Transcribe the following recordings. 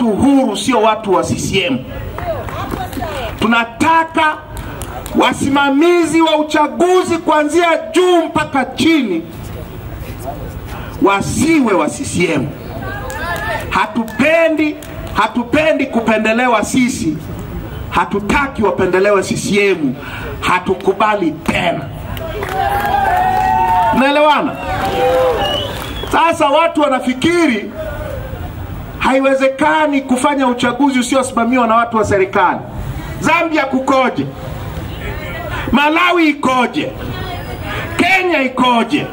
watu huru, sio watu wa CCM. Tunataka wasimamizi wa uchaguzi kuanzia juu mpaka chini wasiwe wa CCM. Hatupendi kupendelewa sisi. Hatutaki wapendelewe CCM. Hatukubali tena. Naelewana? Sasa watu wanafikiri haiwezekani kufanya uchaguzi usiosimamiwa na watu wa serikali. Zambia kukoje? Malawi ikoje? Kenya ikoje?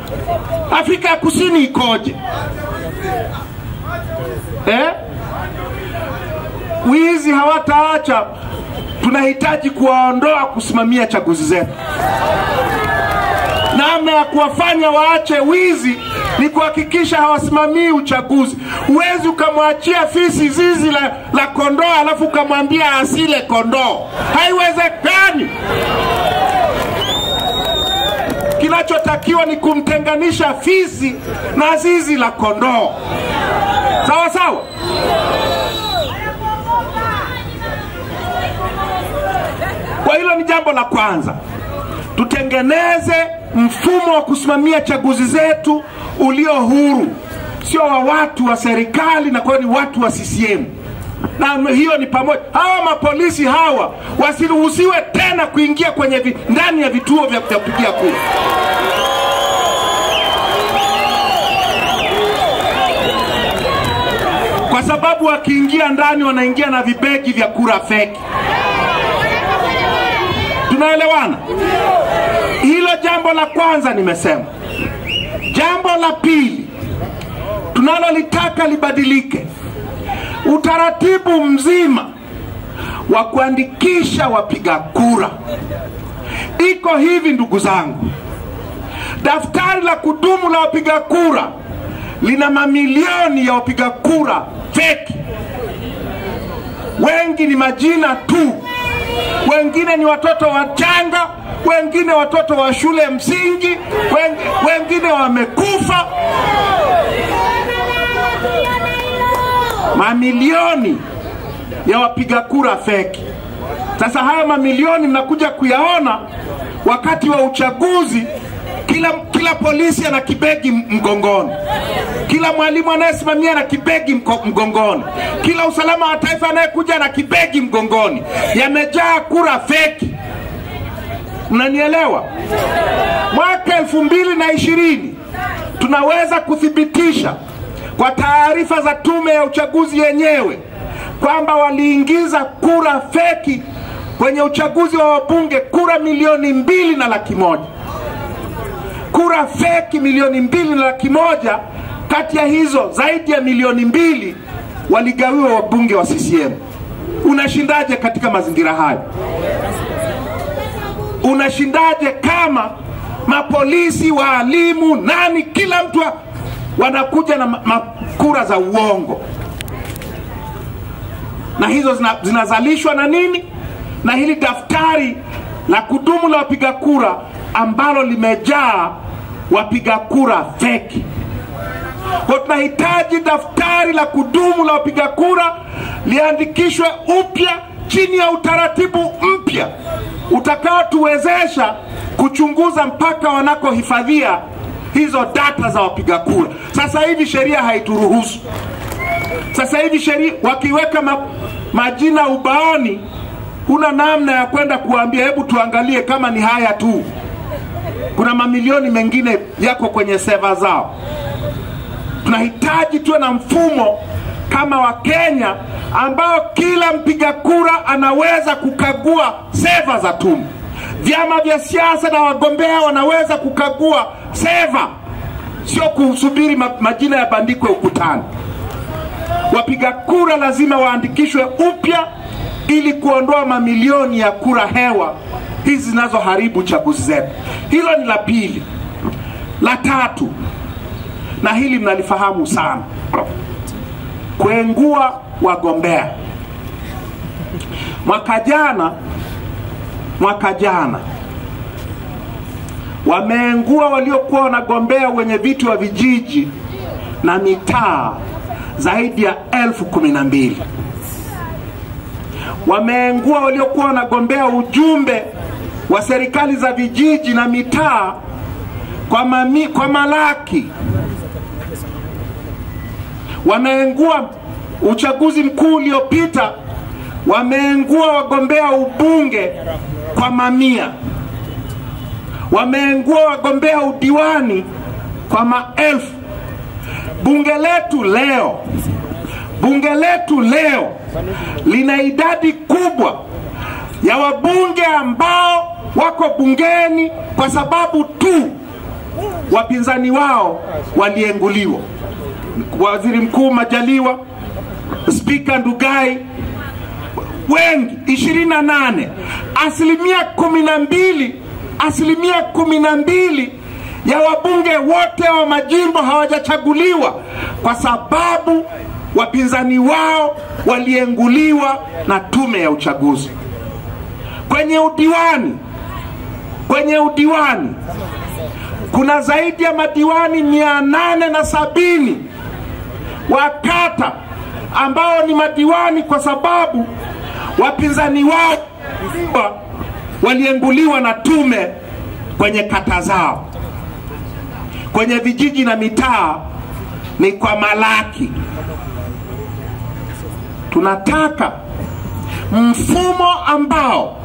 Afrika ya Kusini ikoje? Wizi hawataacha. Tunahitaji kuwaondoa kusimamia chaguzi zetu. Namna ya kuwafanya waache wizi ni kuhakikisha hawasimamii uchaguzi. Huwezi ukamwachia fisi zizi la kondoo alafu ukamwambia asile kondoo. Haiwezekani. Kinachotakiwa ni kumtenganisha fisi na zizi la kondoo. Sawa sawa? Kwa hilo ni jambo la kwanza. Tutengeneze mfumo wa kusimamia chaguzi zetu ulio huru, sio wa watu wa serikali na kwa ni watu wa CCM. Na hiyo ni pamoja, hawa mapolisi hawa wasiruhusiwe tena kuingia kwenye ndani ya vituo vya kupigia kura. Kwa sababu wakiingia ndani wanaingia na vibegi vya kura feki. Tunaelewana? Hilo jambo la kwanza nimesema. Jambo la pili tunalolitaka libadilike. Utaratibu mzima wa kuandikisha wapiga kura iko hivi, ndugu zangu. Daftari la kudumu la wapiga kura lina mamilioni ya wapiga kura feki. Wengi ni majina tu. Wengine ni watoto wachanga, wengine watoto wa shule msingi, wengine wamekufa. Mamilioni ya wapiga kura feki. Sasa haya mamilioni mnakuja kuyaona wakati wa uchaguzi. Kila polisi ana kibegi mgongoni. Kila mwalimu anayesimamia na kibegi mgongoni. Kila usalama wa taifa anayekuja na kibegi mgongoni. Yamejaa kura feki. Mnanielewa? Mwaka 2020 tunaweza kuthibitisha kwa taarifa za tume ya uchaguzi yenyewe kwamba waliingiza kura feki kwenye uchaguzi wa wabunge, kura 2,100,000. Kura feki 2,100,000. Kati ya hizo zaidi ya 2,000,000 waligawiwa wabunge wa CCM. Unashindaje katika mazingira hayo? Unashindaje kama mapolisi, walimu, nani, kila mtu wanakuja na kura za uongo? Na hizo zinazalishwa na nini? Na hili daftari la kudumu la wapiga kura ambalo limejaa wapiga kura feki. Kwa tunahitaji daftari la kudumu la wapiga kura liandikishwe upya chini ya utaratibu mpya utakao tuwezesha kuchunguza mpaka wanakohifadhia hizo data za wapiga kura. Sasa hivi sheria haituruhusu. Sasa hivi sheria wakiweka majina ubaoni, huna namna ya kwenda kuambia hebu tuangalie kama ni haya tu. Kuna mamilioni mengine yako kwenye seva zao. Tunahitaji tuwe na mfumo kama wa Kenya ambao kila mpiga kura anaweza kukagua seva za tume. Vyama vya siasa na wagombea wanaweza kukagua seva, sio kusubiri majina yabandikwe ukutani. Wapiga kura lazima waandikishwe upya ili kuondoa mamilioni ya kura hewa hizi zinazoharibu chaguzi zetu. Hilo ni la pili. La tatu, na hili mnalifahamu sana, kuengua wagombea. Mwaka jana wameengua waliokuwa wanagombea wenye viti wa vijiji na mitaa zaidi ya 12,000. wameengua waliokuwa wanagombea ujumbe wa serikali za vijiji na mitaa kwa malaki. Wameengua uchaguzi mkuu uliopita, wameengua wagombea ubunge kwa mamia. Wameengua wagombea udiwani kwa maelfu. Bunge letu leo lina idadi kubwa ya wabunge ambao wako bungeni kwa sababu tu wapinzani wao walienguliwa. Waziri Mkuu Majaliwa, Spika Ndugai, wengi 28, asilimia 12 ya wabunge wote wa majimbo hawajachaguliwa kwa sababu wapinzani wao walienguliwa na tume ya uchaguzi. Kwenye udiwani kuna zaidi ya madiwani 870 wa kata ambao ni madiwani kwa sababu wapinzani wao walienguliwa na tume kwenye kata zao. Kwenye vijiji na mitaa ni kwa malaki. Tunataka mfumo ambao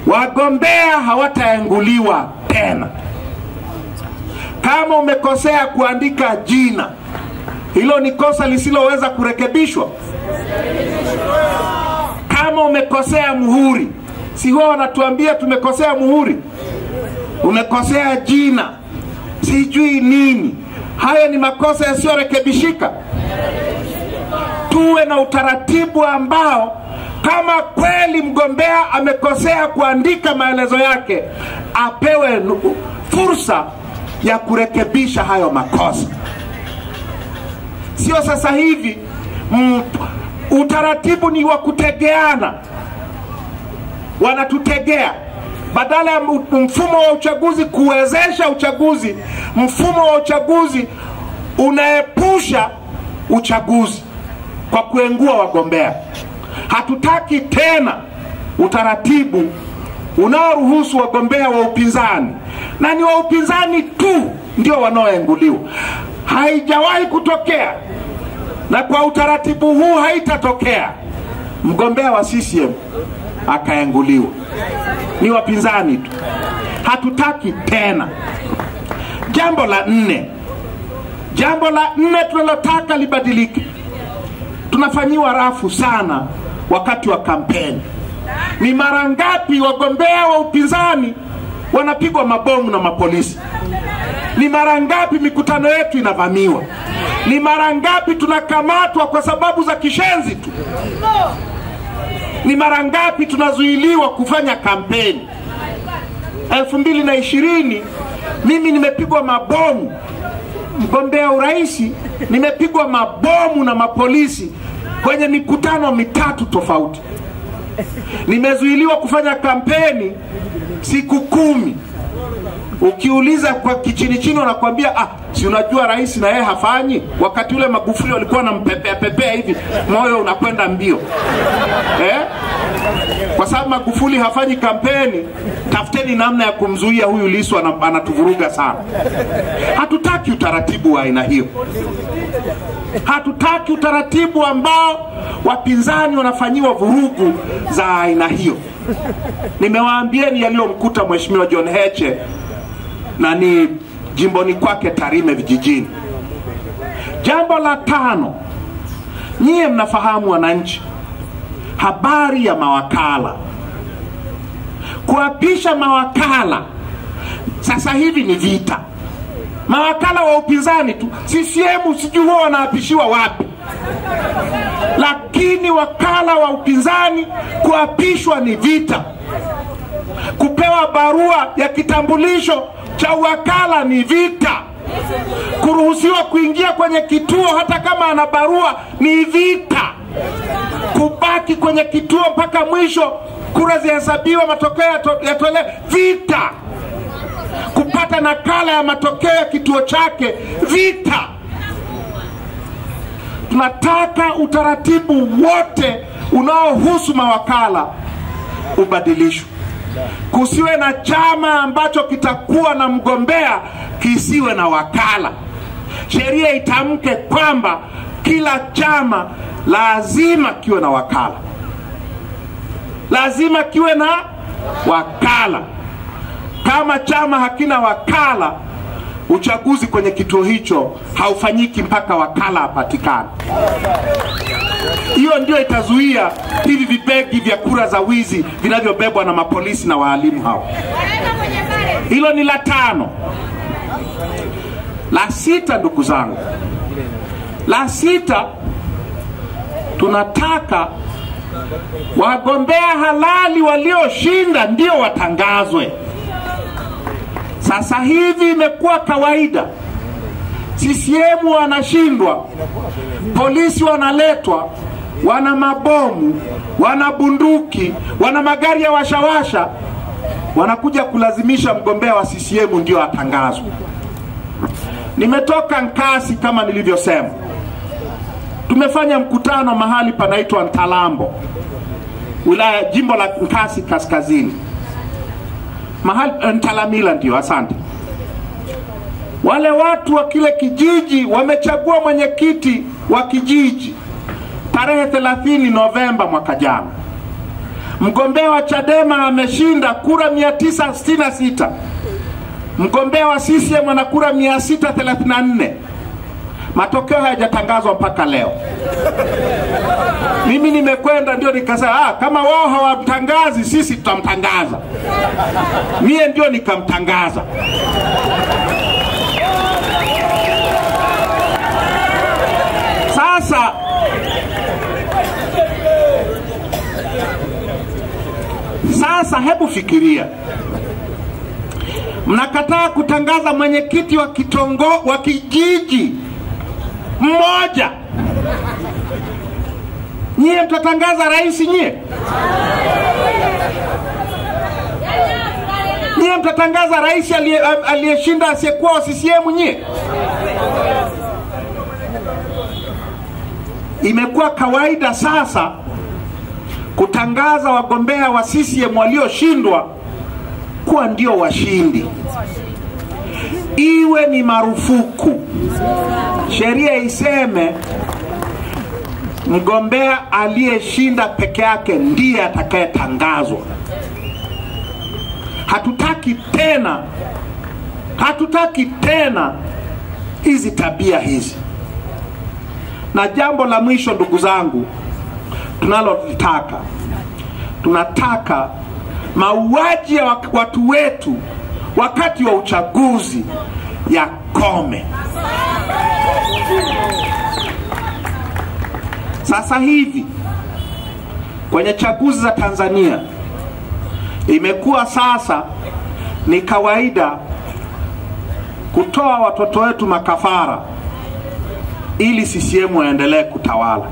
wagombea hawataenguliwa tena. Kama umekosea kuandika jina, hilo ni kosa lisiloweza kurekebishwa. Kama umekosea muhuri, si huwa wanatuambia tumekosea muhuri, umekosea jina, sijui nini, haya ni makosa yasiyorekebishika. Tuwe na utaratibu ambao kama kweli mgombea amekosea kuandika maelezo yake, apewe fursa ya kurekebisha hayo makosa. Sio sasa hivi utaratibu ni wa kutegeana. Wanatutegea badala ya mfumo wa uchaguzi kuwezesha uchaguzi. Mfumo wa uchaguzi unaepusha uchaguzi kwa kuengua wagombea. Hatutaki tena utaratibu unaoruhusu wagombea wa upinzani, na ni wa upinzani tu ndio wanaoenguliwa. Haijawahi kutokea, na kwa utaratibu huu haitatokea mgombea wa CCM akaenguliwa. Ni wapinzani tu. Hatutaki tena. Jambo la nne tunalotaka libadilike. Tunafanyiwa rafu sana wakati wa kampeni. Ni mara ngapi wagombea wa upinzani wanapigwa mabomu na mapolisi? Ni mara ngapi mikutano yetu inavamiwa? Ni mara ngapi tunakamatwa kwa sababu za kishenzi tu? Ni mara ngapi tunazuiliwa kufanya kampeni? 2020 mimi nimepigwa mabomu, mgombea urais nimepigwa mabomu na mapolisi kwenye mikutano mitatu tofauti. Nimezuiliwa kufanya kampeni siku 10. Ukiuliza kwa kichini wanakuambia si unajua rais na yeye hafanyi. Wakati ule Magufuli walikuwa na pepea hivi, moyo unakwenda mbio. Kwa sababu Magufuli hafanyi kampeni, tafuteni namna ya kumzuia huyu Lissu, anatuvuruga sana. Hatutaki utaratibu wa aina hiyo. Hatutaki utaratibu ambao wapinzani wanafanyiwa vurugu za aina hiyo. Nimewaambieni yaliyomkuta Mheshimiwa John Heche na ni jimboni kwake Tarime vijijini. Jambo la 5, nyie mnafahamu wananchi habari ya mawakala. Kuapisha mawakala sasa hivi ni vita. Mawakala wa upinzani tu, CCM sijui huwa wanaapishiwa wapi, lakini wakala wa upinzani kuapishwa ni vita. Kupewa barua ya kitambulisho cha wakala ni vita. Kuruhusiwa kuingia kwenye kituo hata kama ana barua ni vita. Kubaki kwenye kituo mpaka mwisho kura zihesabiwa, matokeo yatolewe, vita. Kupata nakala ya matokeo ya kituo chake, vita. Tunataka utaratibu wote unaohusu mawakala ubadilishwe. Kusiwe na chama ambacho kitakuwa na mgombea kisiwe na wakala. Sheria itamke kwamba kila chama lazima kiwe na wakala. Lazima kiwe na wakala. Kama chama hakina wakala, uchaguzi kwenye kituo hicho haufanyiki mpaka wakala apatikane. Hiyo ndio itazuia hivi vibegi vya kura za wizi vinavyobebwa na mapolisi na walimu hao. Hilo ni la 5. La 6, ndugu zangu. La 6, tunataka wagombea halali walioshinda ndio watangazwe. Sasa hivi imekuwa kawaida. CCM wanashindwa, polisi wanaletwa, wana mabomu, wana bunduki, wana magari ya washawasha, wanakuja kulazimisha mgombea wa CCM ndio atangazwe. Nimetoka Nkasi kama nilivyosema. Tumefanya mkutano mahali panaitwa Ntalambo, wilaya jimbo la Nkasi kaskazini. Mahali Ntalamila ndio, asante. Wale watu wa kile kijiji wamechagua mwenyekiti wa kijiji tarehe 30 Novemba mwaka jana. Mgombea wa Chadema ameshinda kura 966. Mgombea wa CCM ana kura 634. Matokeo hayajatangazwa mpaka leo. Mimi nimekwenda ndio nikasema kama wao hawamtangazi sisi tutamtangaza. Mie ndio nikamtangaza. Sasa hebu fikiria. Mnakataa kutangaza mwenyekiti wa wa kijiji mmoja. Nyie mtatangaza rais nyie? Nyie mtatangaza rais aliyeshinda asiyekuwa wa CCM nyie? Imekuwa kawaida sasa kutangaza wagombea wa CCM walioshindwa kuwa ndio washindi. Iwe ni marufuku. Sheria iseme mgombea aliyeshinda peke yake ndiye atakayetangazwa. Hatutaki tena hizi tabia hizi. Na jambo la mwisho ndugu zangu tunataka mauaji ya watu wetu wakati wa uchaguzi yakome. Sasa hivi kwenye chaguzi za Tanzania imekuwa sasa ni kawaida kutoa watoto wetu makafara ili CCM waendelee kutawala.